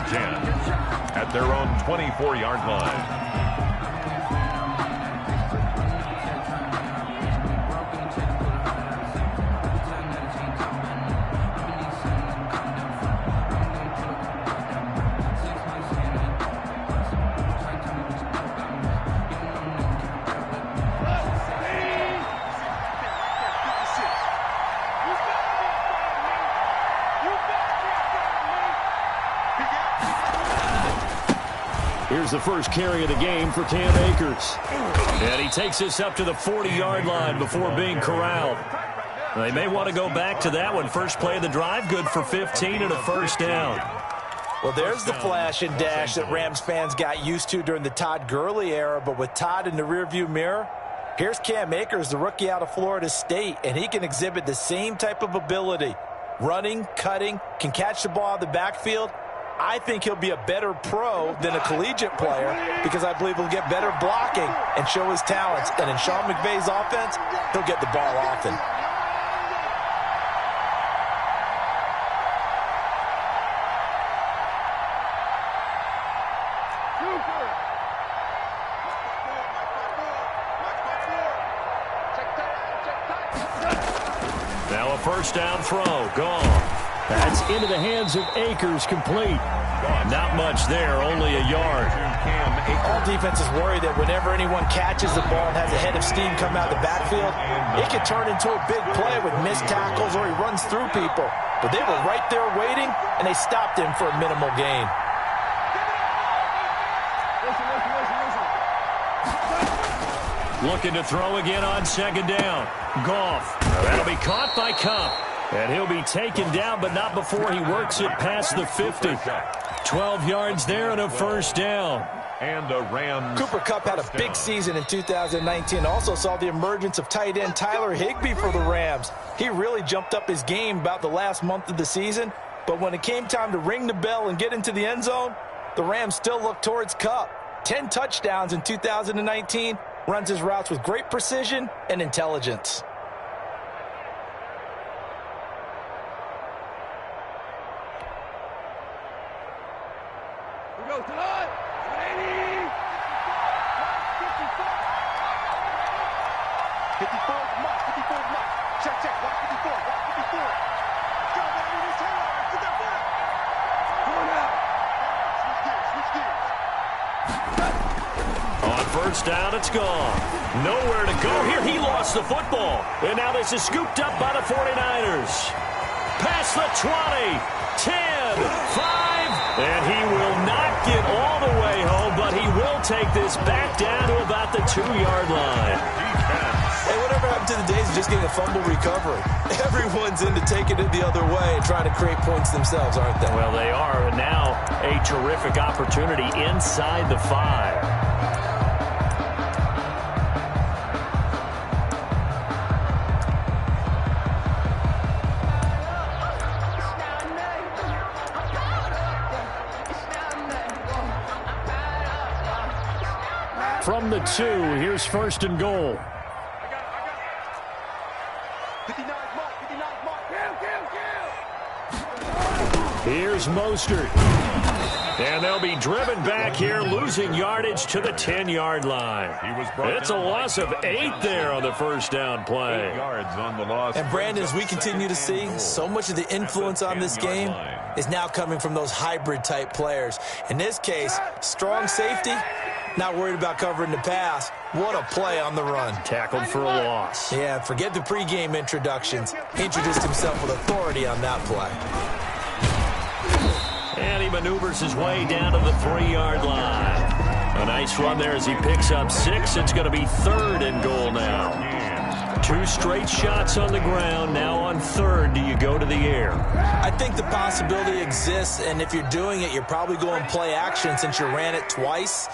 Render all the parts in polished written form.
10 at their own 24-yard line. Here's the first carry of the game for Cam Akers. And he takes this up to the 40-yard line before being corralled. They may want to go back to that one. First play of the drive, good for 15 and a first down. Well, there's the flash and dash that Rams fans got used to during the Todd Gurley era, but with Todd in the rearview mirror, here's Cam Akers, the rookie out of Florida State, and he can exhibit the same type of ability. Running, cutting, can catch the ball out of the backfield. I think he'll be a better pro than a collegiate player because I believe he'll get better blocking and show his talents. And in Sean McVay's offense, he'll get the ball often. Now a first down throw, gone. That's into the hands of Akers, complete. Not much there, only a yard. All defenses worry that whenever anyone catches the ball and has a head of steam come out of the backfield, it can turn into a big play with missed tackles or he runs through people. But they were right there waiting, and they stopped him for a minimal gain. Looking to throw again on second down. Goff. That'll be caught by Kupp. And he'll be taken down, but not before he works it past the 50. 12 yards there and a first down. And the Rams. Cooper Kupp had a big season in 2019. Also saw the emergence of tight end Tyler Higbee for the Rams. He really jumped up his game about the last month of the season. But when it came time to ring the bell and get into the end zone, the Rams still looked towards Kupp. 10 touchdowns in 2019. Runs his routes with great precision and intelligence. First down, it's gone. Nowhere to go here. He lost the football. And now this is scooped up by the 49ers. Past the 20, 10, 5. And he will not get all the way home, but he will take this back down to about the 2-yard line. Hey, whatever happened to the days of just getting a fumble recovery? Everyone's into taking it the other way and trying to create points themselves, aren't they? Well, they are. And now a terrific opportunity inside the 5. From the 2, here's first and goal. Here's Mostert. And they'll be driven back here, losing yardage to the 10-yard line. It's a loss of 8 there on the first down play. 8 yards on the loss. And Brandon, as we continue to see, so much of the influence on this game is now coming from those hybrid-type players. In this case, strong safety, not worried about covering the pass. What a play on the run. Tackled for a loss. Yeah, forget the pregame introductions. He introduced himself with authority on that play. And he maneuvers his way down to the 3-yard line. A nice run there as he picks up 6. It's going to be 3rd and goal now. 2 straight shots on the ground. Now on 3rd, do you go to the air? I think the possibility exists, and if you're doing it, you're probably going play action since you ran it twice.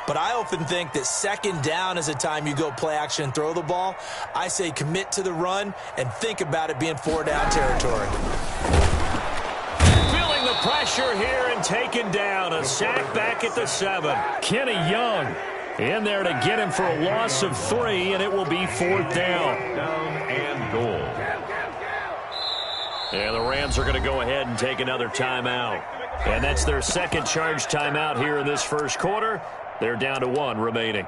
But I often think that 2nd down is a time you go play action and throw the ball. I say commit to the run and think about it being 4-down territory. Feeling the pressure here and taken down. A sack back at the 7. Kenny Young in there to get him for a loss of 3, and it will be 4th down. Down and goal. And the Rams are going to go ahead and take another timeout. And that's their second charge timeout here in this first quarter. They're down to 1 remaining.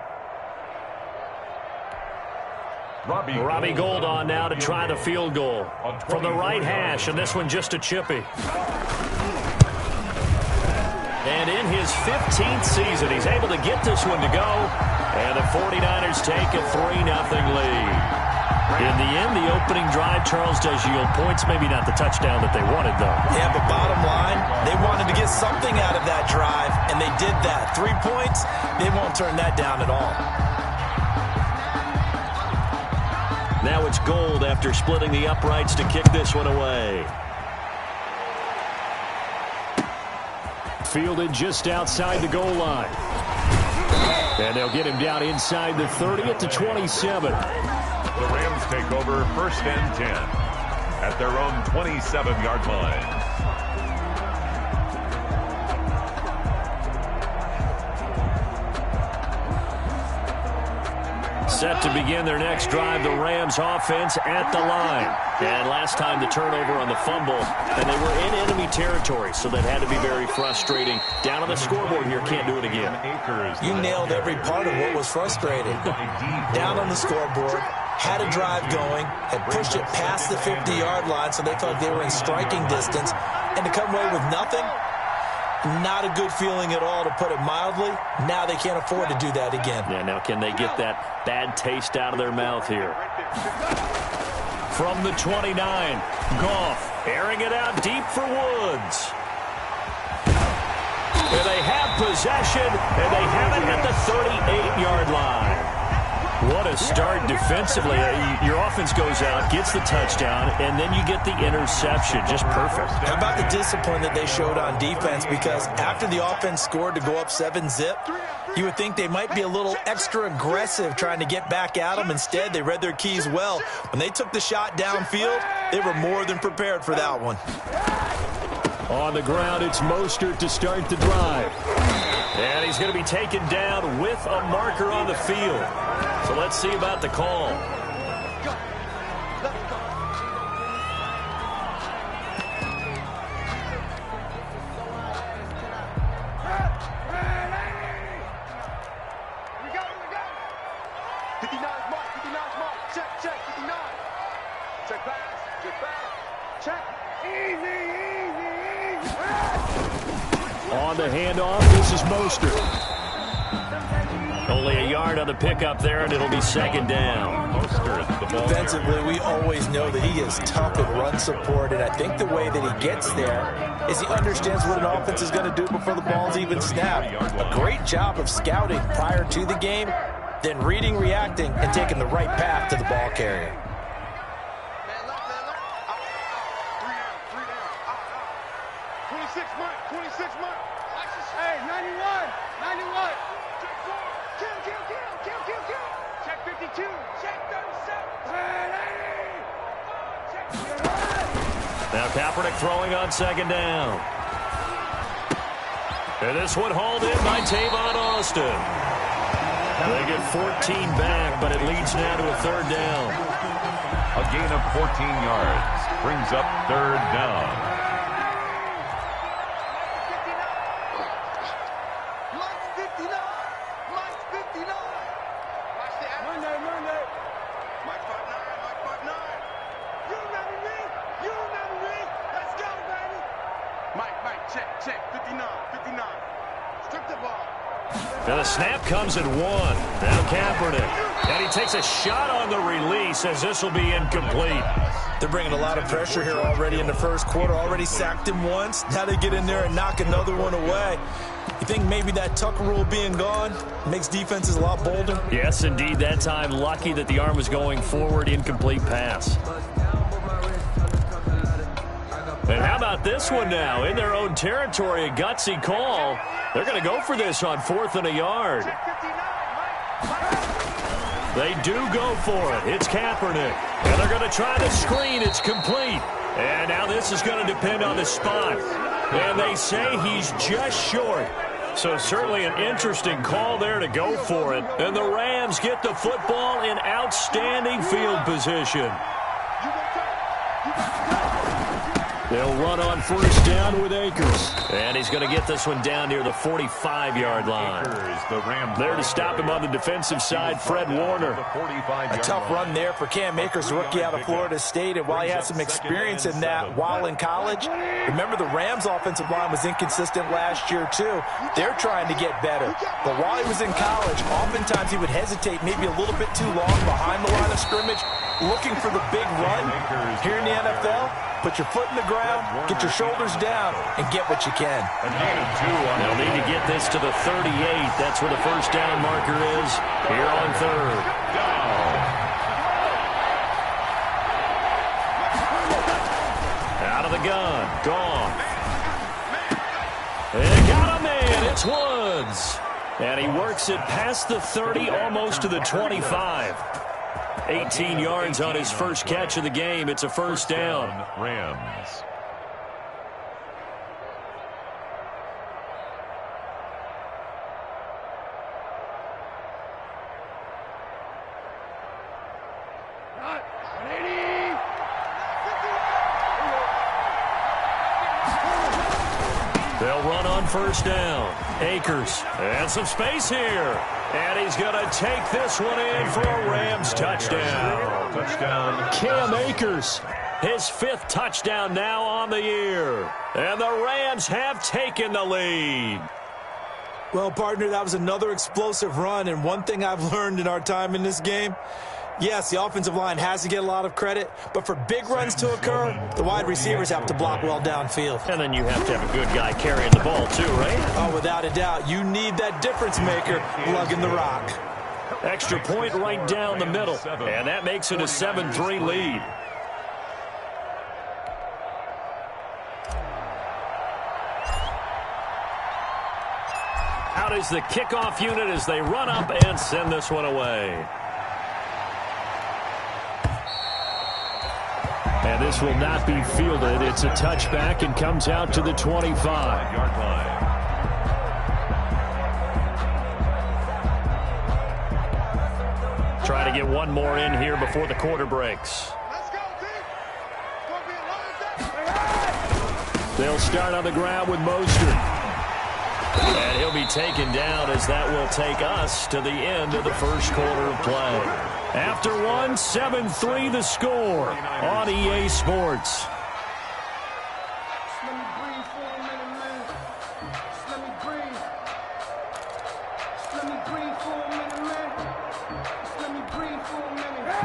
Robbie Gould on now to try the field goal from the right hash, and this one just a chippy. And in his 15th season, he's able to get this one to go, and the 49ers take a 3-0 lead. In the end, the opening drive, Charles, does yield points. Maybe not the touchdown that they wanted, though. Yeah, but bottom line, they wanted to get something out of that drive, and they did that. 3 points, they won't turn that down at all. Now it's Gould after splitting the uprights to kick this one away. Fielded just outside the goal line. And they'll get him down inside the 30 at the 27. The Rams take over 1st and 10 at their own 27-yard line. Set to begin their next drive, the Rams offense at the line. And last time the turnover on the fumble, and they were in enemy territory, so that had to be very frustrating. Down on the scoreboard here, can't do it again. You nailed every part of what was frustrating. Down on the scoreboard, had a drive going, had pushed it past the 50-yard line, so they felt they were in striking distance, and to come away with nothing, not a good feeling at all, to put it mildly. Now they can't afford to do that again. Yeah, now can they get that bad taste out of their mouth here? From the 29, Goff airing it out deep for Woods. And they have possession, and they have it at the 38-yard line. What a start defensively. Your offense goes out, gets the touchdown, and then you get the interception. Just perfect. How about the discipline that they showed on defense? Because after the offense scored to go up 7-zip, you would think they might be a little extra aggressive trying to get back at them. Instead, they read their keys well. When they took the shot downfield, they were more than prepared for that one. On the ground, it's Mostert to start the drive. And he's going to be taken down with a marker on the field. So let's see about the call. On the handoff, this is Mostert. Only a yard on the pickup there, and it'll be 2nd down. Defensively, we always know that he is tough in run support, and I think the way that he gets there is he understands what an offense is going to do before the ball's even snapped. A great job of scouting prior to the game, then reading, reacting, and taking the right path to the ball carrier. Now Kaepernick throwing on 2nd down. And this one hauled in by Tavon Austin. They get 14 back, but it leads now to a 3rd down. A gain of 14 yards brings up 3rd down. Now the snap comes at 1. Now Kaepernick. And he takes a shot on the release as this will be incomplete. They're bringing a lot of pressure here already in the first quarter. Already sacked him once. Now they get in there and knock another one away. You think maybe that Tucker rule being gone makes defenses a lot bolder? Yes, indeed. That time, lucky that the arm was going forward. Incomplete pass. And how about this one now? In their own territory, a gutsy call. They're going to go for this on 4th and a yard. They do go for it. It's Kaepernick. And they're going to try the screen. It's complete. And now this is going to depend on the spot. And they say he's just short. So certainly an interesting call there to go for it. And the Rams get the football in outstanding field position. They'll run on first down with Akers. And he's going to get this one down near the 45-yard line. There to stop him on the defensive side, Fred Warner. A tough run there for Cam Akers, rookie out of Florida State. And while he had some experience in that while in college, remember the Rams' offensive line was inconsistent last year too. They're trying to get better. But while he was in college, oftentimes he would hesitate maybe a little bit too long behind the line of scrimmage, looking for the big run. Here in the NFL, put your foot in the ground, get your shoulders down, and get what you can. They'll need to get this to the 38. That's where the first down marker is here on third. Out of the gun. Gone. They got a man. It's Woods. And he works it past the 30, almost to the 25. 18 yards on his first catch of the game. It's a first down. Rams. They'll run on first down. Akers. And some space here. And he's going to take this one in for a Rams touchdown. Cam Akers, his 5th touchdown now on the year. And the Rams have taken the lead. Well, partner, that was another explosive run. And one thing I've learned in our time in this game, yes, the offensive line has to get a lot of credit, but for big runs to occur, the wide receivers have to block well downfield. And then you have to have a good guy carrying the ball too, right? Oh, without a doubt. You need that difference maker lugging the rock. Extra point right down the middle, and that makes it a 7-3 lead. Out is the kickoff unit as they run up and send this one away. And this will not be fielded. It's a touchback and comes out to the 25-yard line. Try to get one more in here before the quarter breaks. They'll start on the ground with Mostert. And he'll be taken down as that will take us to the end of the first quarter of play. After one, 7-3 the score on EA Sports.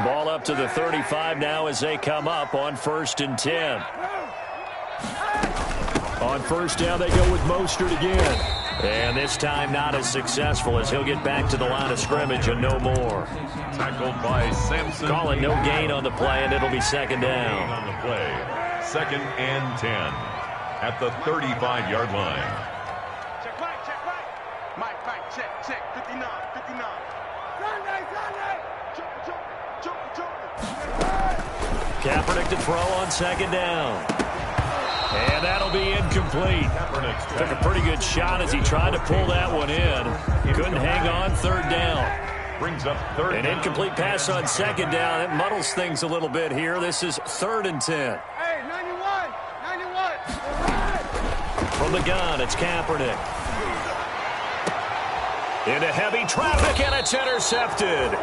Ball up to the 35 now as they come up on 1st and 10. On first down, they go with Mostert again. And this time not as successful as he'll get back to the line of scrimmage and no more. Tackled by Sampson. Calling no gain on the play, and it'll be second down. On the play, 2nd and 10 at the 35-yard line. Check right. Mike, check. 59. Kaepernick to throw on second down. And that'll be incomplete. Took a pretty good shot as he tried to pull that one in. Couldn't hang on, 3rd down. Brings up 3rd An incomplete pass on second down. It muddles things a little bit here. This is 3rd and 10. Hey, 91. From the gun, it's Kaepernick. Into heavy traffic, and it's intercepted.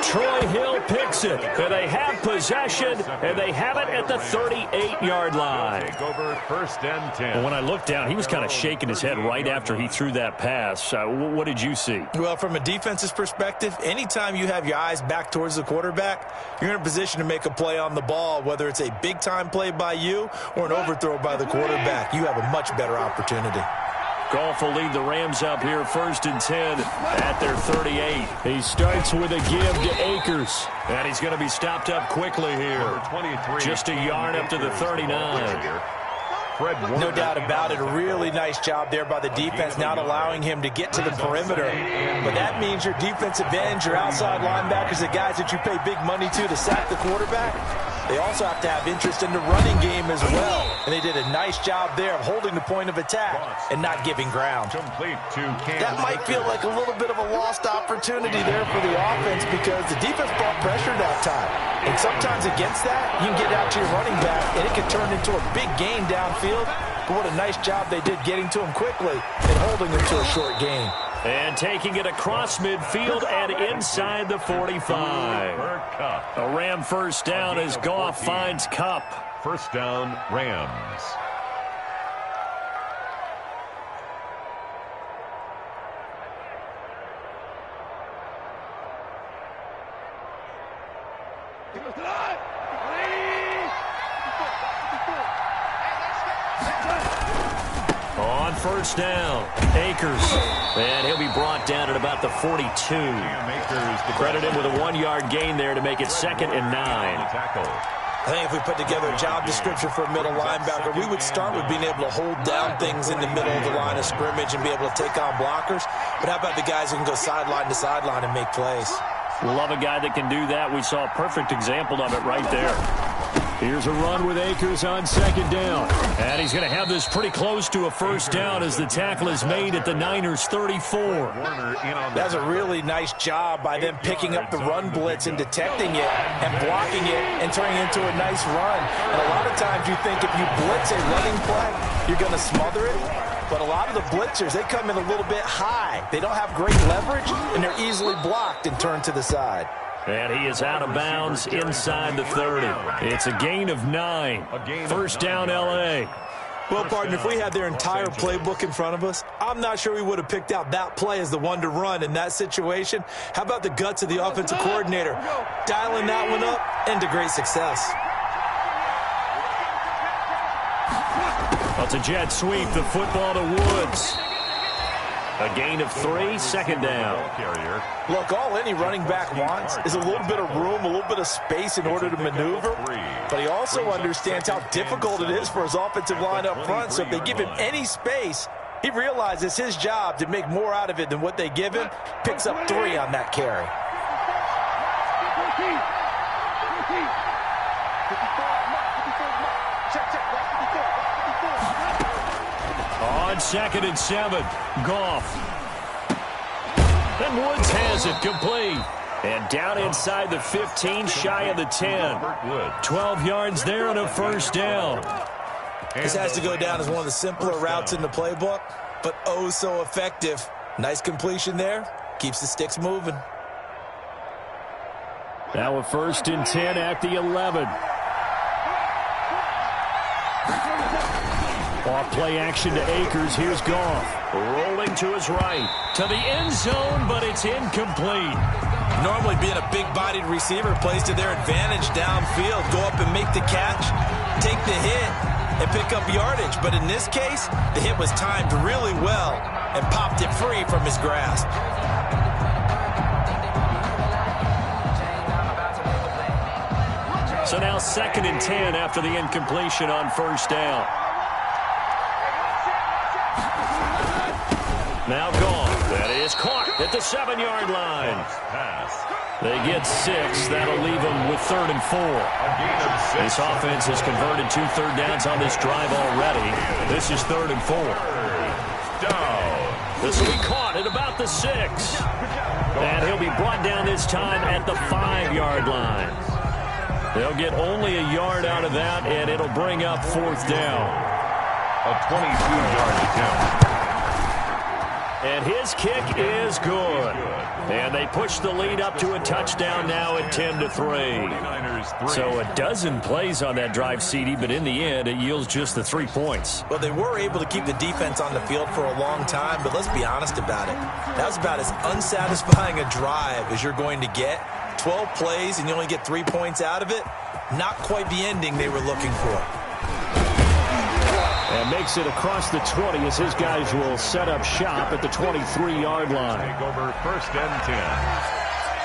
Troy Hill picks it, and they have possession, and they have it at the 38-yard line. Take over 1st and 10. Well, when I looked down, he was kind of shaking his head right after he threw that pass. What did you see? Well, from a defense's perspective, anytime you have your eyes back towards the quarterback, you're in a position to make a play on the ball, whether it's a big-time play by you or an overthrow by the quarterback. You have a much better opportunity. Goff will lead the Rams up here 1st and 10 at their 38. He starts with a give to Akers. And he's going to be stopped up quickly here. Just a yard up to the 39. No doubt about it. A really nice job there by the defense, not allowing him to get to the perimeter. But that means your defensive ends, your outside linebackers, the guys that you pay big money to sack the quarterback, They also have to have interest in the running game as well. And they did a nice job there of holding the point of attack and not giving ground. Complete to Cam. That might feel like a little bit of a lost opportunity there for the offense because the defense brought pressure that time. And sometimes against that, you can get out to your running back, and it can turn into a big gain downfield. But what a nice job they did getting to him quickly and holding him to a short gain. And taking it across midfield and inside the 45. A Ram first down as Goff finds Kupp. First down, Rams. On first down, Akers. And he'll be brought down at about the 42. Credit him with a 1-yard gain there to make it 2nd and 9. I think if we put together a job description for a middle linebacker, we would start with being able to hold down things in the middle of the line of scrimmage and be able to take on blockers. But how about the guys who can go sideline to sideline and make plays? Love a guy that can do that. We saw a perfect example of it right there. Here's a run with Akers on 2nd down. And he's going to have this pretty close to a first down as the tackle is made at the Niners' 34. That's a really nice job by them picking up the run blitz and detecting it and blocking it and turning it into a nice run. And a lot of times you think if you blitz a running play, you're going to smother it. But a lot of the blitzers, they come in a little bit high. They don't have great leverage, and they're easily blocked and turned to the side. And he is out of bounds inside the 30. It's a gain of 9. First down, L.A. Well, partner, if we had their entire playbook in front of us, I'm not sure we would have picked out that play as the one to run in that situation. How about the guts of the offensive coordinator? Dialing that one up into great success. It's a jet sweep, the football to Woods. A gain of 3, 2nd down. Look, all any running back wants is a little bit of room, a little bit of space in order to maneuver. But he also understands how difficult it is for his offensive line up front. So if they give him any space, he realizes his job to make more out of it than what they give him. Picks up 3 on that carry. On 2nd and 7, Goff. And Woods has it complete. And down inside the 15, shy of the 10. 12 yards there and a first down. This has to go down as one of the simpler routes in the playbook, but oh so effective. Nice completion there. Keeps the sticks moving. Now a 1st and 10 at the 11. Off play action to Akers. Here's Goff. Rolling to his right. To the end zone, but it's incomplete. Normally being a big-bodied receiver plays to their advantage downfield. Go up and make the catch, take the hit, and pick up yardage. But in this case, the hit was timed really well and popped it free from his grasp. So now 2nd and 10 after the incompletion on first down. Now gone. That is caught at the 7-yard line. They get 6. That'll leave them with 3rd and 4. This offense has converted 2 third downs on this drive already. This is 3rd and 4. This will be caught at about the 6. And he'll be brought down this time at the 5-yard line. They'll get only a yard out of that, and it'll bring up 4th down. A 22-yard attempt. And his kick is good. And they push the lead up to a touchdown now at 10-3. So a dozen plays on that drive, CD, but in the end, it yields just the 3 points. Well, they were able to keep the defense on the field for a long time, but let's be honest about it. That was about as unsatisfying a drive as you're going to get. 12 plays and you only get 3 points out of it. Not quite the ending they were looking for. And makes it across the 20 as his guys will set up shop at the 23-yard line. Take over 1st and 10.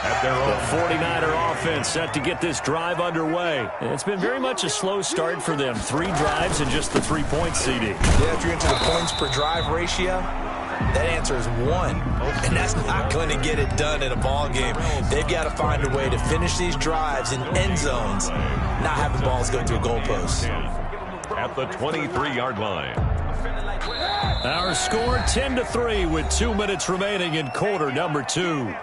At their own. The 49er offense set to get this drive underway. It's been very much a slow start for them. 3 drives and just the 3 points, CD. Yeah, if you're into the points per drive ratio, that answer is 1. And that's not going to get it done in a ball game. They've got to find a way to finish these drives in end zones not having balls go through goalposts. At the 23-yard line. Our score 10-3 with 2 minutes remaining in quarter number 2.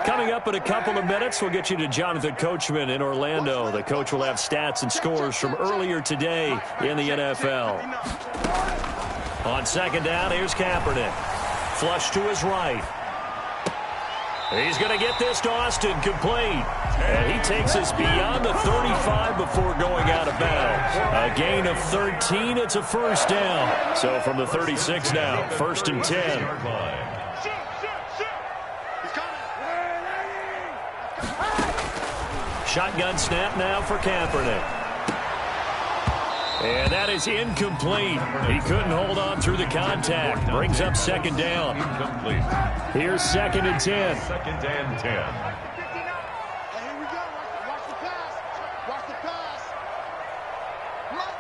Coming up in a couple of minutes, we'll get you to Jonathan Coachman in Orlando. The coach will have stats and scores from earlier today in the NFL. On second down, here's Kaepernick. Flush to his right. He's going to get this to Austin, complete. And he takes us beyond the 35 before going out of bounds. A gain of 13, it's a first down. So from the 36 now, 1st and 10. Shotgun snap now for Kaepernick. And that is incomplete. He couldn't hold on through the contact. Brings up second down. Incomplete. Here's 2nd and 10. 2nd and 10. Here we go. Watch the pass. Watch the pass. Watch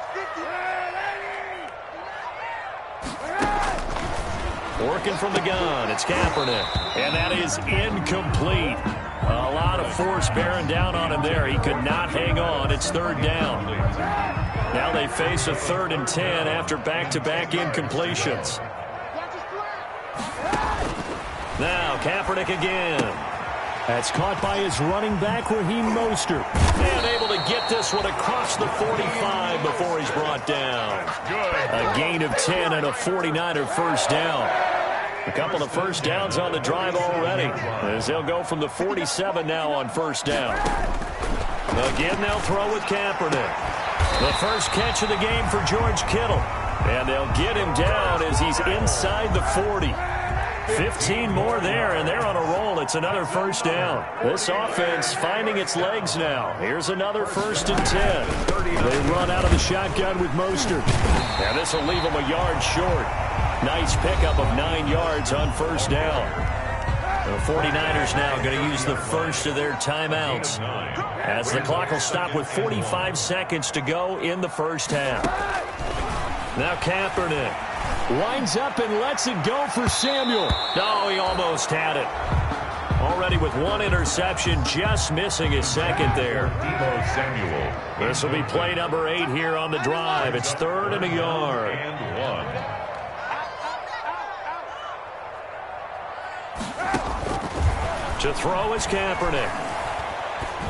50. Working from the gun, it's Kaepernick. And that is incomplete. A lot of force bearing down on him there. He could not hang on. It's 3rd down. Now they face a 3rd and 10 after back-to-back incompletions. Now Kaepernick again. That's caught by his running back, Raheem Mostert. And able to get this one across the 45 before he's brought down. A gain of 10 and a 49er first down. A couple of first downs on the drive already, as they'll go from the 47 now on 1st down. Again, they'll throw with Kaepernick. The first catch of the game for George Kittle. And they'll get him down as he's inside the 40. 15 more there, and they're on a roll. It's another first down. This offense finding its legs now. Here's another 1st and 10. They run out of the shotgun with Mostert. And this will leave them a yard short. Nice pickup of 9 yards on 1st down. The 49ers now going to use the first of their timeouts as the clock will stop with 45 seconds to go in the first half. Now Kaepernick winds up and lets it go for Samuel. Oh, he almost had it. Already with 1 interception, just missing his 2nd there. Samuel. This will be play number 8 here on the drive. It's 3rd and a yard. And 1. To throw is Kaepernick.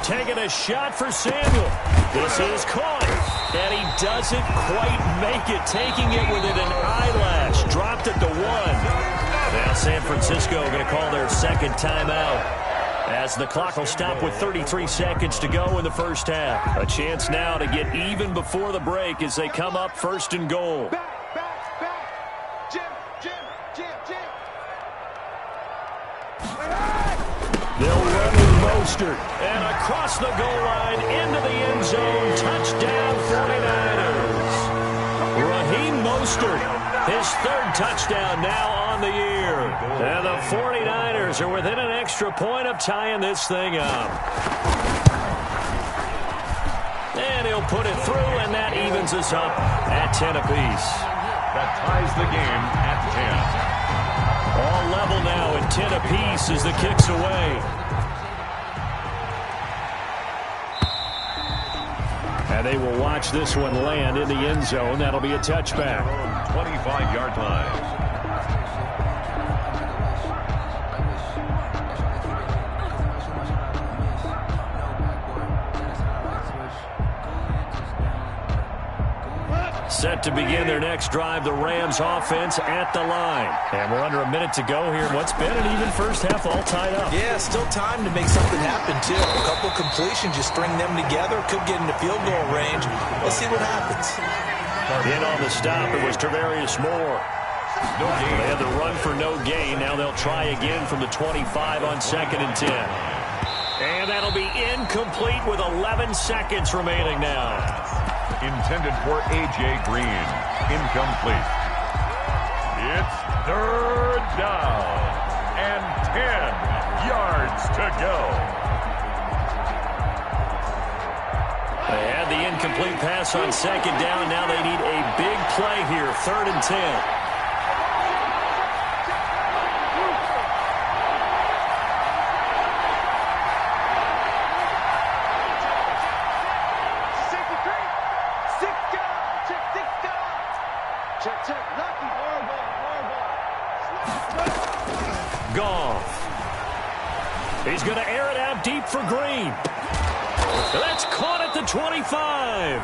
Taking a shot for Samuel. This is caught. And he doesn't quite make it. Taking it within an eyelash. Dropped at the 1. Now San Francisco going to call their 2nd timeout, as the clock will stop with 33 seconds to go in the first half. A chance now to get even before the break as they come up 1st and goal. Back. Jim. They'll run with Mostert. And across the goal line into the end zone. Touchdown 49ers. Raheem Mostert, his 3rd touchdown now on the year. And the 49ers are within an extra point of tying this thing up. And he'll put it through, and that evens us up at 10 apiece. That ties the game at 10. All level now at 10 apiece as the kick's away. And they will watch this one land in the end zone. That'll be a touchback. 25-yard line. Set to begin their next drive, the Rams offense at the line. And we're under a minute to go here. What's been an even first half, all tied up. Yeah, still time to make something happen, too. A couple completions, just string them together. Could get into field goal range. Let's see what happens. In on the stop, it was Tarvarius Moore. No gain. They had the run for no gain. Now they'll try again from the 25 on 2nd and 10. And that'll be incomplete with 11 seconds remaining now. Intended for A.J. Green. Incomplete. It's 3rd down and 10 yards to go. incomplete pass on second down. Now they need a big play here, 3rd and 10. Goff. He's going to air it out deep for Green. That's caught at the 25.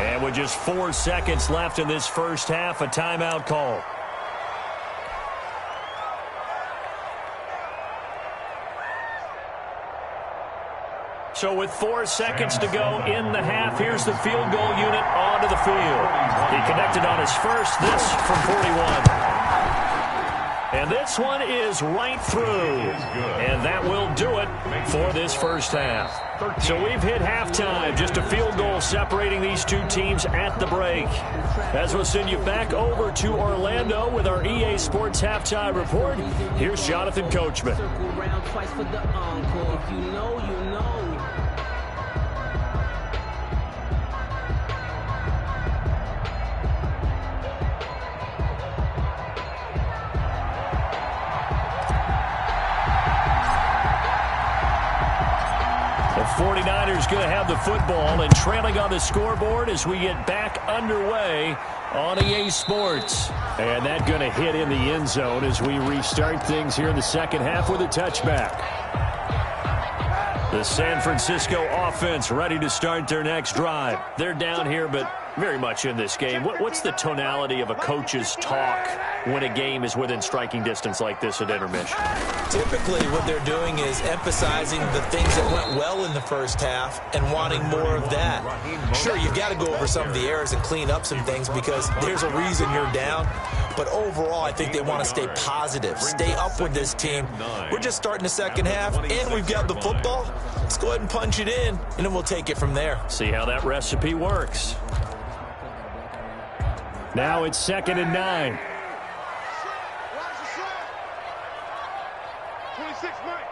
And with just 4 seconds left in this first half, a timeout call. So with 4 seconds to go in the half, here's the field goal unit onto the field. He connected on his first, this from 41. And this one is right through. And that will do it for this first half. So we've hit halftime. Just a field goal separating these two teams at the break. As we'll send you back over to Orlando with our EA Sports Halftime Report, here's Jonathan Coachman. The 49ers going to have the football and trailing on the scoreboard as we get back underway on EA Sports. And that going to hit in the end zone as we restart things here in the second half with a touchback. The San Francisco offense ready to start their next drive. They're down here, but very much in this game. What's the tonality of a coach's talk when a game is within striking distance like this at intermission? Typically, what they're doing is emphasizing the things that went well in the first half and wanting more of that. Sure, you've got to go over some of the errors and clean up some things because there's a reason you're down. But overall, I think they want to stay positive, stay up with this team. We're just starting the second half, and we've got the football. Let's go ahead and punch it in, and then we'll take it from there. See how that recipe works. Now it's 2nd and 9.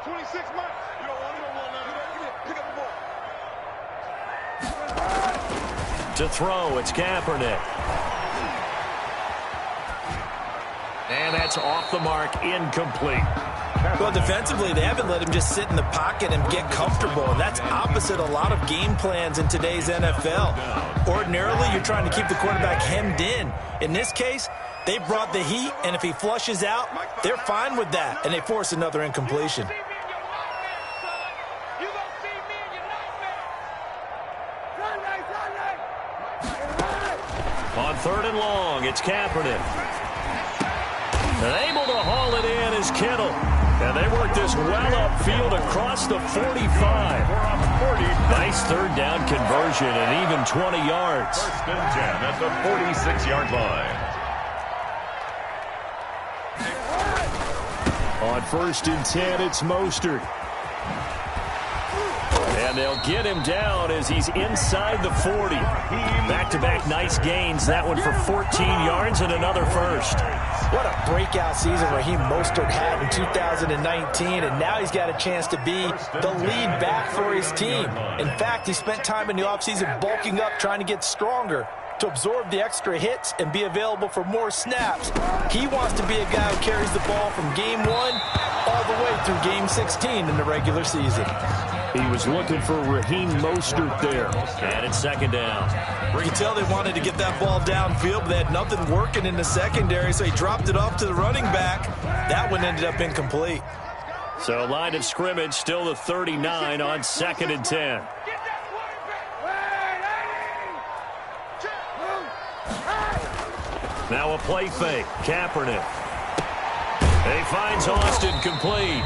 26 Mike. You don't want it. Pick up the ball. To throw, it's Kaepernick. And that's off the mark, incomplete. Well, defensively, they haven't let him just sit in the pocket and get comfortable, and that's opposite a lot of game plans in today's NFL. Ordinarily, you're trying to keep the quarterback hemmed in. In this case, they brought the heat, and if he flushes out, they're fine with that, and they force another incompletion. On 3rd and long, it's Kaepernick. And able to haul it in is Kittle. And they work this well upfield across the 45. Nice 3rd down conversion and even 20 yards. 1st and 10 at the 46-yard line. On 1st and 10, it's Mostert. And they'll get him down as he's inside the 40. Back-to-back nice gains. That one for 14 yards and another first. What a breakout season Raheem Mostert had in 2019, and now he's got a chance to be the lead back for his team. In fact, he spent time in the offseason bulking up, trying to get stronger to absorb the extra hits and be available for more snaps. He wants to be a guy who carries the ball from game 1 all the way through game 16 in the regular season. He was looking for Raheem Mostert there. And it's 2nd down. You can tell they wanted to get that ball downfield, but they had nothing working in the secondary, so he dropped it off to the running back. That one ended up incomplete. So line of scrimmage still the 39 on 2nd and 10. Now a play fake. Kaepernick. He finds Austin complete.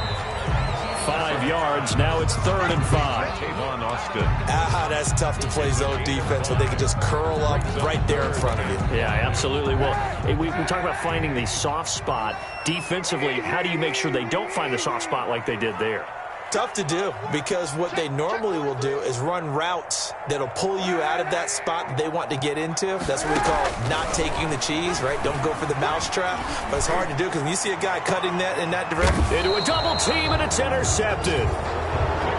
5 yards. Now it's 3rd and 5. Tavon Austin. That's tough to play zone defense when they can just curl up right there in front of you. Yeah, absolutely. Well, we talk about finding the soft spot. Defensively, how do you make sure they don't find the soft spot like they did there? Tough to do, because what they normally will do is run routes that'll pull you out of that spot that they want to get into. That's what we call not taking the cheese, right? Don't go for the mousetrap. But it's hard to do because when you see a guy cutting that in that direction. Into a double team, and it's intercepted.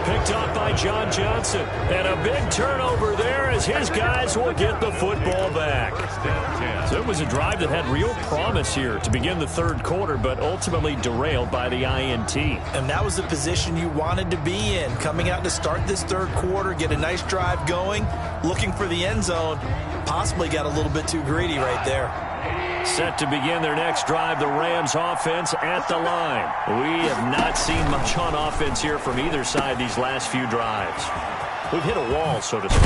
Picked up by John Johnson. And a big turnover there as his guys will get the football back. So it was a drive that had real promise here to begin the third quarter, but ultimately derailed by the INT. And that was the position you wanted to be in. Coming out to start this third quarter, get a nice drive going, looking for the end zone. Possibly got a little bit too greedy right there. Set to begin their next drive, the Rams offense at the line. We have not seen much on offense here from either side these last few drives. We've hit a wall, so to speak.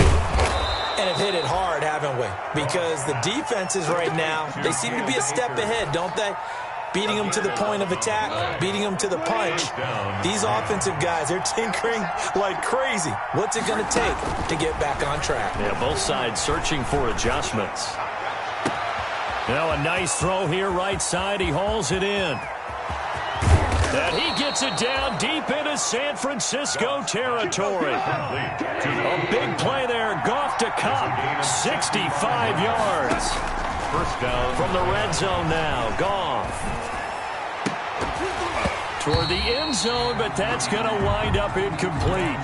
And have hit it hard, haven't we? Because the defenses right now, they seem to be a step ahead, don't they? Beating them to the point of attack, beating them to the punch. These offensive guys, they're tinkering like crazy. What's it going to take to get back on track? Yeah, both sides searching for adjustments. Now a nice throw here right side. He hauls it in. And he gets it down deep into San Francisco territory. A big play there. Goff to Cup. 65 yards. First down. From the red zone now. Goff. Toward the end zone, but that's going to wind up incomplete.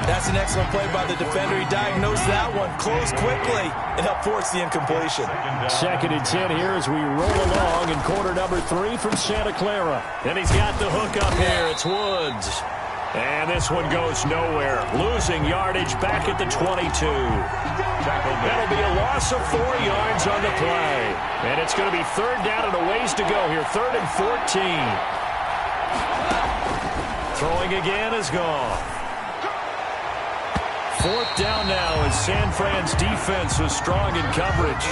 That's an excellent play by the defender. He diagnosed that one, closed quickly, and helped force the incompletion. Second and 10 here as we roll along in quarter number 3 from Santa Clara. And he's got the hook up here. It's Woods. And this one goes nowhere. Losing yardage back at the 22. That'll be a loss of 4 yards on the play. And it's going to be third down and a ways to go here. 3rd and 14. Throwing again is gone. 4th down now as San Fran's defense was strong in coverage.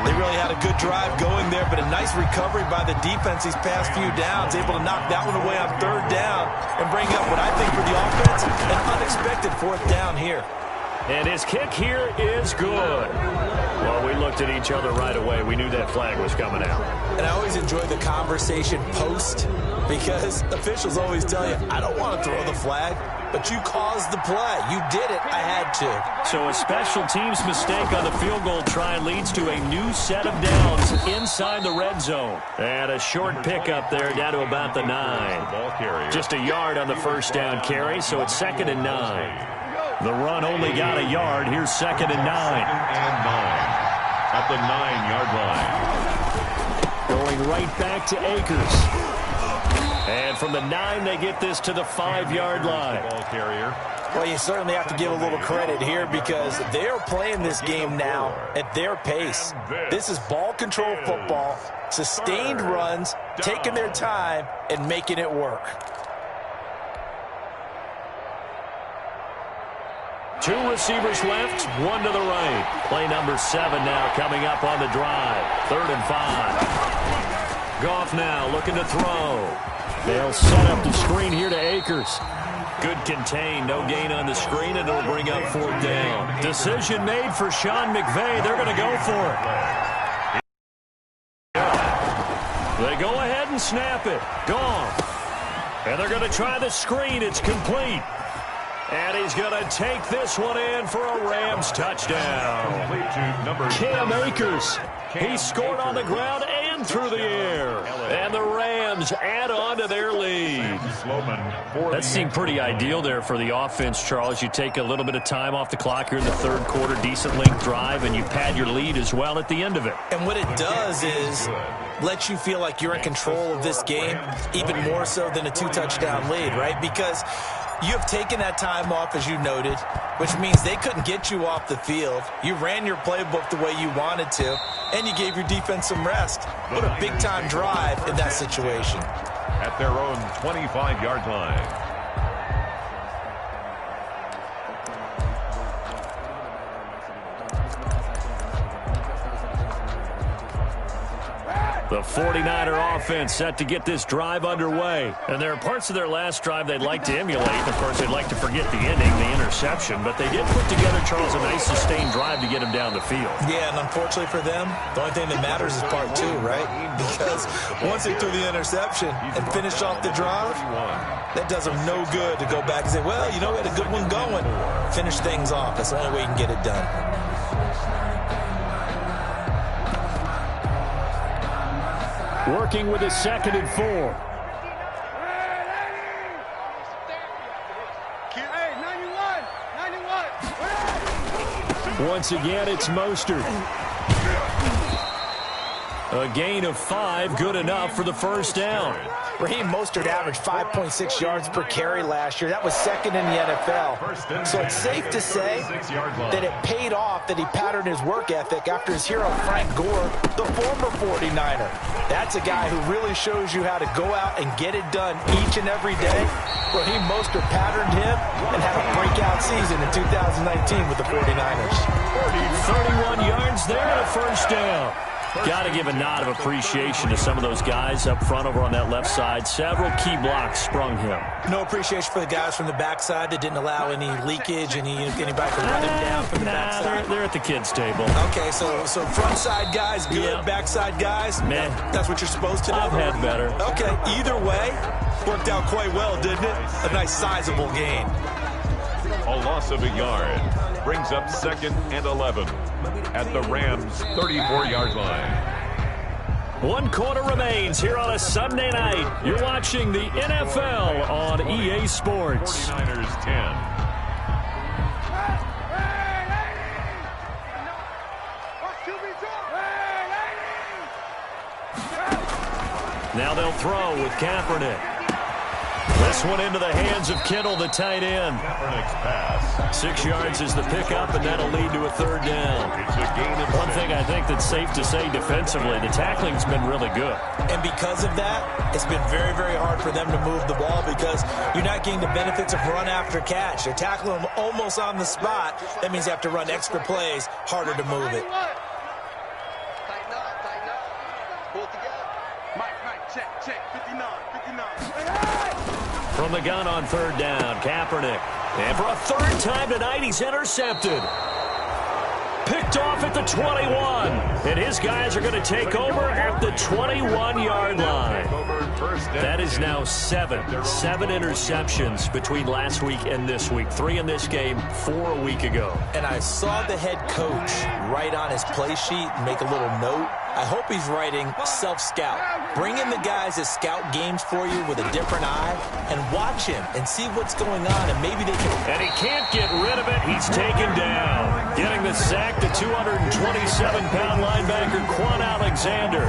They really had a good drive going there, but a nice recovery by the defense these past few downs. Able to knock that one away on 3rd down and bring up what I think for the offense, an unexpected 4th down here. And his kick here is good. Well, we looked at each other right away. We knew that flag was coming out. And I always enjoy the conversation post because officials always tell you, I don't want to throw the flag, but you caused the play. You did it. I had to. So a special teams mistake on the field goal try leads to a new set of downs inside the red zone. And a short pickup there down to about the 9. Just a yard on the first down carry, so it's 2nd and 9. The run only got a yard. Here's 2nd and 9. At the 9-yard line. Going right back to Akers. And from the 9, they get this to the 5-yard line. Ball carrier. Well, you certainly have to give a little credit here because they are playing this game now at their pace. This is ball control football, sustained runs, taking their time, and making it work. 2 receivers left, 1 to the right. Play number 7 now coming up on the drive. 3rd and 5. Goff now looking to throw. They'll set up the screen here to Akers. Good contain, no gain on the screen, and it'll bring up 4th down. Decision made for Sean McVay. They're going to go for it. They go ahead and snap it. Goff. And they're going to try the screen. It's complete. And he's going to take this one in for a Rams touchdown. Cam Akers. He scored on the ground and through the air. And the Rams add on to their lead. That seemed pretty ideal there for the offense, Charles. You take a little bit of time off the clock here in the third quarter, decent length drive, and you pad your lead as well at the end of it. And what it does is let you feel like you're in control of this game, even more so than a 2-touchdown lead, right? Because you have taken that time off, as you noted, which means they couldn't get you off the field. You ran your playbook the way you wanted to, and you gave your defense some rest. What a big-time drive in that situation. At their own 25-yard line. The 49er offense set to get this drive underway. And there are parts of their last drive they'd like to emulate. Of course, they'd like to forget the ending, the interception. But they did put together, Charles, a nice sustained drive to get him down the field. Yeah, and unfortunately for them, the only thing that matters is part 2, right? Because once they threw the interception and finished off the drive, that does them no good to go back and say, well, you know, we had a good one going. Finish things off. That's the only way you can get it done. Working with a 2nd and 4. Hey, Once again, it's Mostert. A gain of 5, good enough for the first down. Raheem Mostert averaged 5.6 yards per carry last year. That was second in the NFL. So it's safe to say that it paid off that he patterned his work ethic after his hero Frank Gore, the former 49er. That's a guy who really shows you how to go out and get it done each and every day. Raheem Mostert patterned him and had a breakout season in 2019 with the 49ers. 31 yards there and a first down. Got to give a nod of appreciation to some of those guys up front over on that left side. Several key blocks sprung him. No appreciation for the guys from the backside that didn't allow any leakage, anybody could run him down from the backside. They're at the kids' table. Okay, so front side guys good, yeah. Backside guys, man, that's what you're supposed to do. I've had better. Okay, either way, worked out quite well, didn't it? A nice sizable gain. A loss of a yard brings up 2nd and 11 at the Rams' 34-yard line. 1 quarter remains here on a Sunday night. You're watching the NFL on EA Sports. 49ers 10. Now they'll throw with Kaepernick. This one into the hands of Kittle, the tight end. Kaepernick's pass. 6 yards is the pickup, and that'll lead to a third down. It's a gain of One 6. thing I think that's safe to say defensively, the tackling's been really good. And because of that, it's been very, very hard for them to move the ball because you're not getting the benefits of run after catch. They're tackling them almost on the spot. That means you have to run extra plays, harder to move it. Tighten up. Pull it together. Mike, check. 59. From the gun on third down, Kaepernick. And for a third time tonight, he's intercepted. Picked off at the 21. And his guys are going to take over at the 21-yard line. That is now 7 interceptions between last week and this week. 3 in this game, 4 a week ago. And I saw the head coach write on his play sheet and make a little note. I hope he's writing self-scout. Bring in the guys that scout games for you with a different eye and watch him and see what's going on, and maybe they can... And he can't get rid of it. He's taken down. Getting the sack, the 227-pound linebacker, Quan Alexander.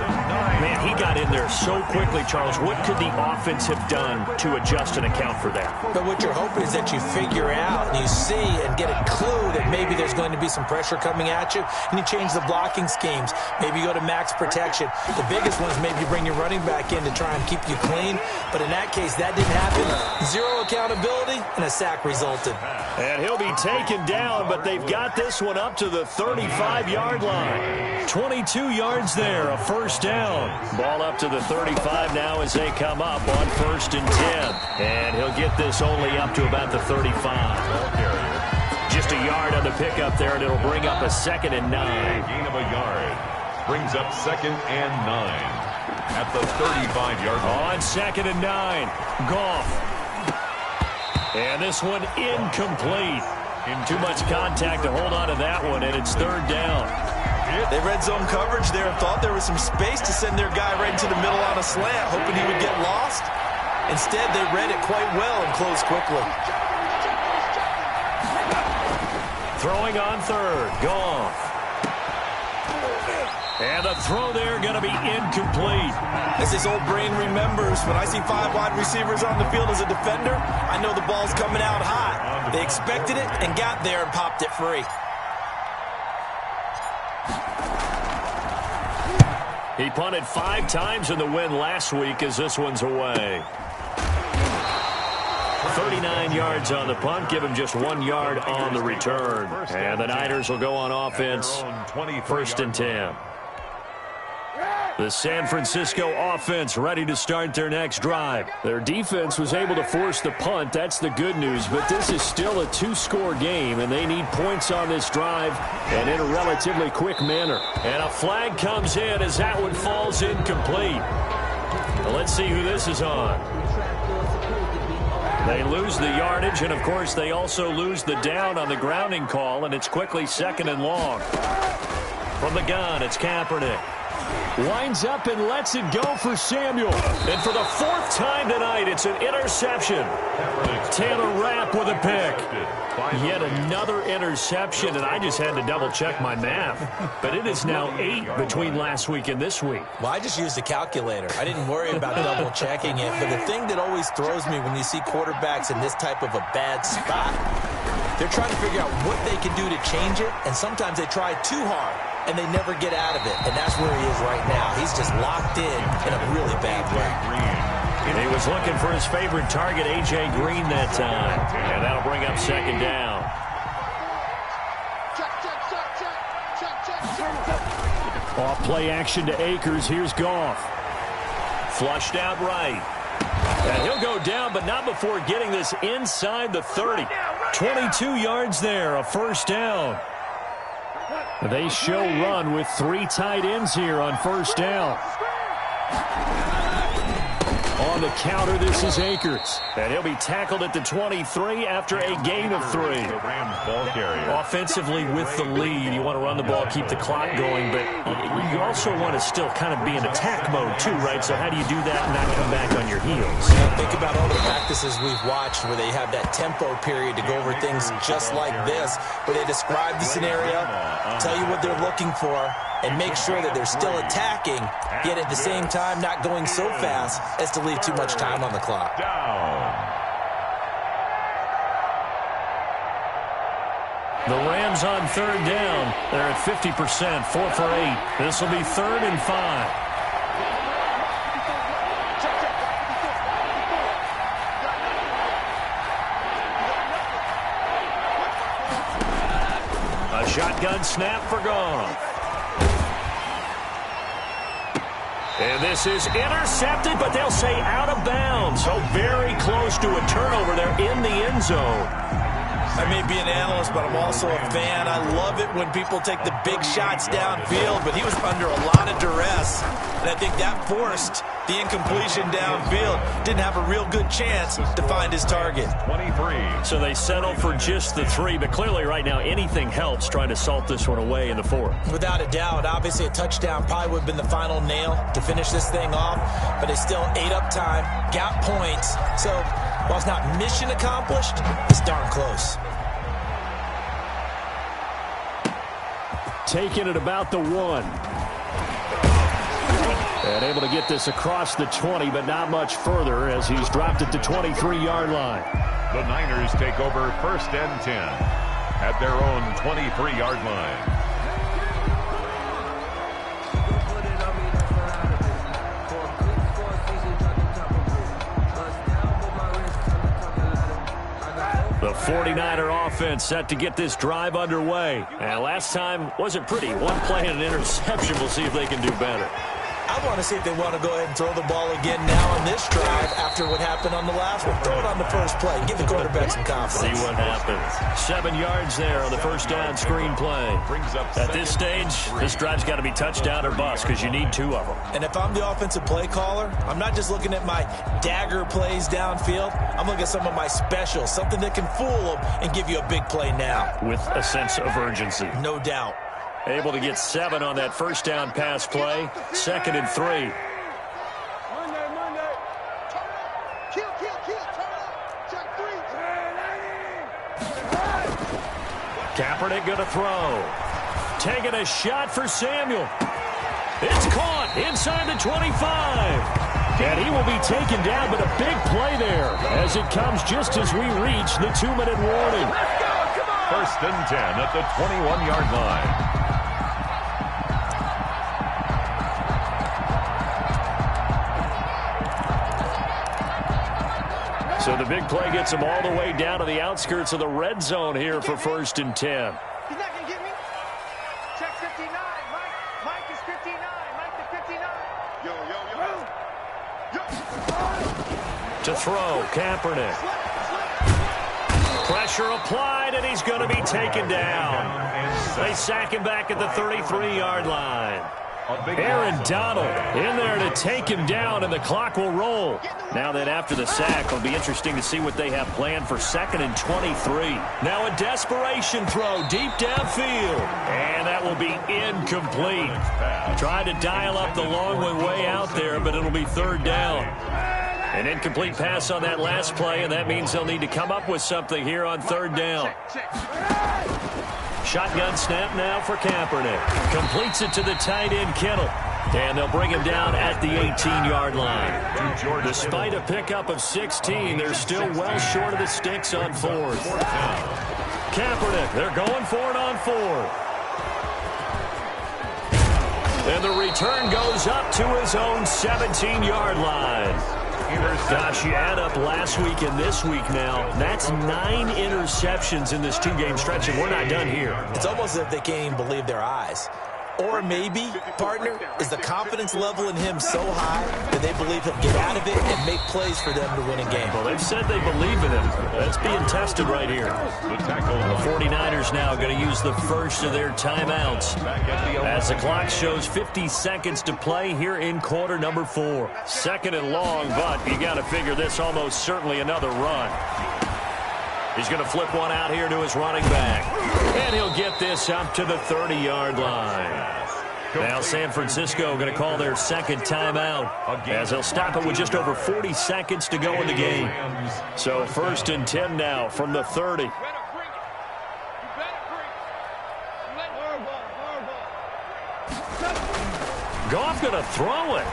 Man, he got in there so quickly, Charles. What could the offense have done to adjust and account for that? But what you're hoping is that you figure out and you see and get a clue that maybe there's going to be some pressure coming at you, and you change the blocking schemes. Maybe you go to max protection. The biggest one is maybe you bring your running back in to try and keep you clean. But in that case, that didn't happen. 0 accountability, and a sack resulted. And he'll be taken down, but they've got this one up to the 35-yard line. 22 yards there, a first down. Ball up to the 35 now as they come up on 1st and 10. And he'll get this only up to about the 35. Just a yard on the pickup there, and it'll bring up a 2nd and 9. Gain of a yard brings up 2nd and 9 at the 35-yard line. On 2nd and 9, Goff. And this one incomplete. Too much contact to hold on to that one, and it's 3rd down. They read zone coverage there and thought there was some space to send their guy right into the middle on a slant, hoping he would get lost. Instead, they read it quite well and closed quickly. Throwing on 3rd, Goff. And the throw there going to be incomplete. As his old brain remembers, when I see 5 wide receivers on the field as a defender, I know the ball's coming out high. They expected it and got there and popped it free. He punted 5 times in the win last week as this one's away. 39 yards on the punt, give him just 1 yard on the return. And the Niners will go on offense, 1st and 10. The San Francisco offense ready to start their next drive. Their defense was able to force the punt. That's the good news. But this is still a 2-score game, and they need points on this drive and in a relatively quick manner. And a flag comes in as that one falls incomplete. Well, let's see who this is on. They lose the yardage, and, of course, they also lose the down on the grounding call, and it's quickly 2nd and long. From the gun, it's Kaepernick. Winds up and lets it go for Samuel. And for the fourth time tonight, it's an interception. Taylor Rapp with a pick. Yet another interception, and I just had to double-check my math. But it is now 8 between last week and this week. Well, I just used a calculator. I didn't worry about double-checking it. But the thing that always throws me when you see quarterbacks in this type of a bad spot, they're trying to figure out what they can do to change it, and sometimes they try too hard, and they never get out of it. And that's where he is right now. He's just locked in a really bad way. He was looking for his favorite target, A.J. Green, that time. And that'll bring up second down. Off play action to Akers. Here's Goff. Flushed out right. And he'll go down, but not before getting this inside the 30. 22 yards there, a first down. They show run with 3 tight ends here on first down. On the counter, this is Akers. And he'll be tackled at the 23 after a gain of 3. The Rams ball carrier. Offensively with the lead, you want to run the ball, keep the clock going, but you also want to still kind of be in attack mode too, right? So how do you do that and not come back on your heels? Think about all the practices we've watched where they have that tempo period to go over things just like this, where they describe the scenario, tell you what they're looking for, and make sure that they're still attacking, yet at the same time not going so fast as to leave too much time on the clock. The Rams on third down. They're at 50%, 4 for 8. This will be 3rd and 5. A shotgun snap for Goff. And this is intercepted, but they'll say out of bounds. So very close to a turnover there in the end zone. I may be an analyst, but I'm also a fan. I love it when people take the big shots downfield, but he was under a lot of duress, and I think that forced the incompletion downfield. Didn't have a real good chance to find his target. 23. So they settle for just the 3, but clearly right now anything helps trying to salt this one away in the 4th. Without a doubt, obviously a touchdown probably would have been the final nail to finish this thing off, but they still ate up time, got points, so while it's not mission accomplished, it's darn close. Taking it about the 1. And able to get this across the 20, but not much further as he's dropped it to 23-yard line. The Niners take over 1st and 10 at their own 23-yard line. The 49er offense set to get this drive underway. And last time wasn't pretty. 1 play and an interception. We'll see if they can do better. I want to see if they want to go ahead and throw the ball again now on this drive after what happened on the last one. Throw it on the first play and give the quarterback some confidence. See what happens. 7 yards there on the first down screen play. At this stage, this drive's got to be touchdown or bust because you need 2 of them. And if I'm the offensive play caller, I'm not just looking at my dagger plays downfield. I'm looking at some of my specials, something that can fool them and give you a big play now. With a sense of urgency. No doubt. Able to get 7 on that first down pass play. 2nd and 3. Monday. Kill. Turn up. Check 3. Kaepernick going to throw. Taking a shot for Samuel. It's caught inside the 25. And he will be taken down, but a big play there as it comes just as we reach the 2-minute warning. 1st and 10 at the 21-yard line. So the big play gets him all the way down to the outskirts of the red zone here for 1st and 10. He's not going to get me. Check 59. Mike is 59. Mike is 59. Yo. To throw, Kaepernick. Pressure applied, and he's going to be taken down. They sack him back at the 33-yard line. Aaron Donald in there to take him down, and the clock will roll. Now that after the sack, it'll be interesting to see what they have planned for 2nd and 23. Now a desperation throw deep downfield, and that will be incomplete. Tried to dial up the long way out there, but it'll be 3rd down. An incomplete pass on that last play, and that means they'll need to come up with something here on 3rd down. Shotgun snap now for Kaepernick. Completes it to the tight end, Kittle. And they'll bring him down at the 18-yard line. Despite a pickup of 16, they're still well short of the sticks on 4th. Kaepernick, they're going for it on 4th. And the return goes up to his own 17-yard line. Gosh, you add up last week and this week now, that's 9 interceptions in this 2-game stretch, and we're not done here. It's almost as if they can't even believe their eyes. Or maybe, partner, is the confidence level in him so high that they believe he'll get out of it and make plays for them to win a game. Well, they've said they believe in him. That's being tested right here. The 49ers now going to use the first of their timeouts as the clock shows 50 seconds to play here in quarter number 4. 2nd and long, but you got to figure this almost certainly another run. He's going to flip one out here to his running back. And he'll get this up to the 30-yard line. Now San Francisco going to call their 2nd timeout as they'll stop it with just over 40 seconds to go in the game. So 1st and 10 now from the 30. Goff going to throw it.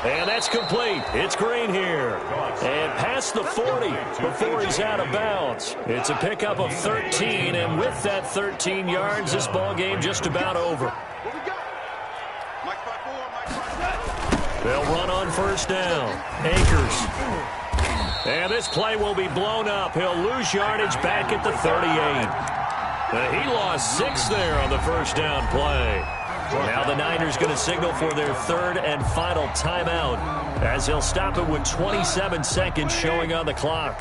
And that's complete. It's Green here. And past the 40 before he's out of bounds. It's a pickup of 13, and with that 13 yards, this ball game just about over. They'll run on 1st down. Akers. And this play will be blown up. He'll lose yardage back at the 38. He lost 6 there on the 1st down play. Now the Niners going to signal for their 3rd and final timeout as they'll stop it with 27 seconds showing on the clock.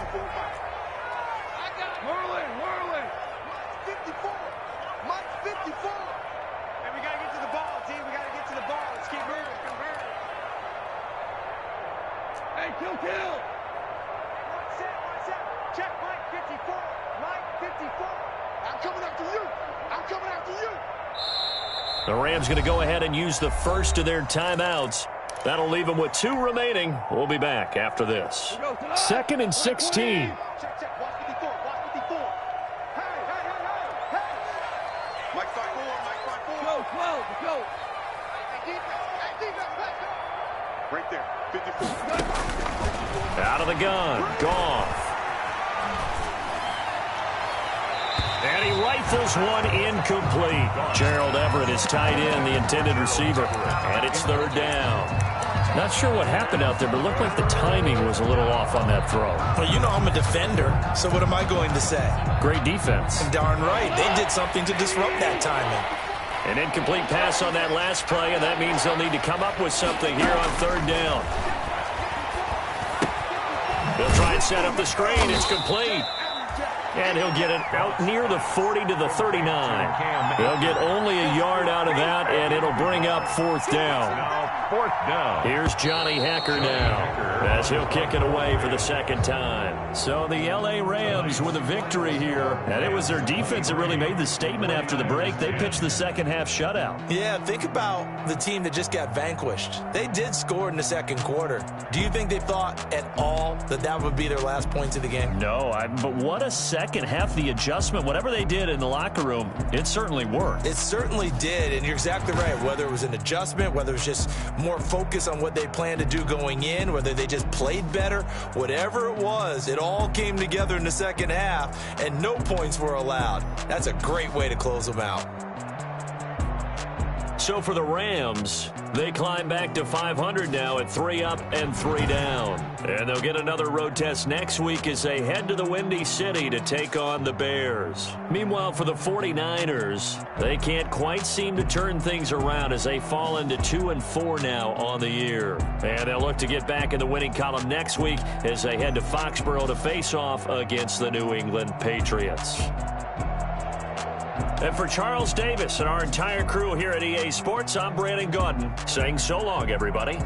The Rams going to go ahead and use the first of their timeouts. That'll leave them with 2 remaining. We'll be back after this. 2nd and 16. Right there, 54. Out of the gun, Goff. And he rifles one incomplete. Gerald Everett is tied in, the intended receiver. And it's 3rd down. Not sure what happened out there, but it looked like the timing was a little off on that throw. Well, you know I'm a defender, so what am I going to say? Great defense. Darn right. They did something to disrupt that timing. An incomplete pass on that last play, and that means they'll need to come up with something here on 3rd down. They'll try and set up the screen. It's complete. And he'll get it out near the 40 to the 39. They'll get only a yard out of that, and it'll bring up 4th down. 4th down. Here's Johnny Hacker now as he'll kick it away for the 2nd time. So the L.A. Rams with a victory here, and it was their defense that really made the statement after the break. They pitched the second half shutout. Yeah, think about the team that just got vanquished. They did score in the 2nd quarter. Do you think they thought at all that that would be their last points of the game? No, but what a second half, the adjustment, whatever they did in the locker room, it certainly worked. It certainly did, and you're exactly right. Whether it was an adjustment, whether it was just more focus on what they planned to do going in, whether they just played better, whatever it was, it all came together in the 2nd half, and no points were allowed. That's a great way to close them out. So for the Rams, they climb back to 500 now at 3 up and 3 down. And they'll get another road test next week as they head to the Windy City to take on the Bears. Meanwhile, for the 49ers, they can't quite seem to turn things around as they fall into 2-4 now on the year. And they'll look to get back in the winning column next week as they head to Foxborough to face off against the New England Patriots. And for Charles Davis and our entire crew here at EA Sports, I'm Brandon Gaudin saying so long, everybody.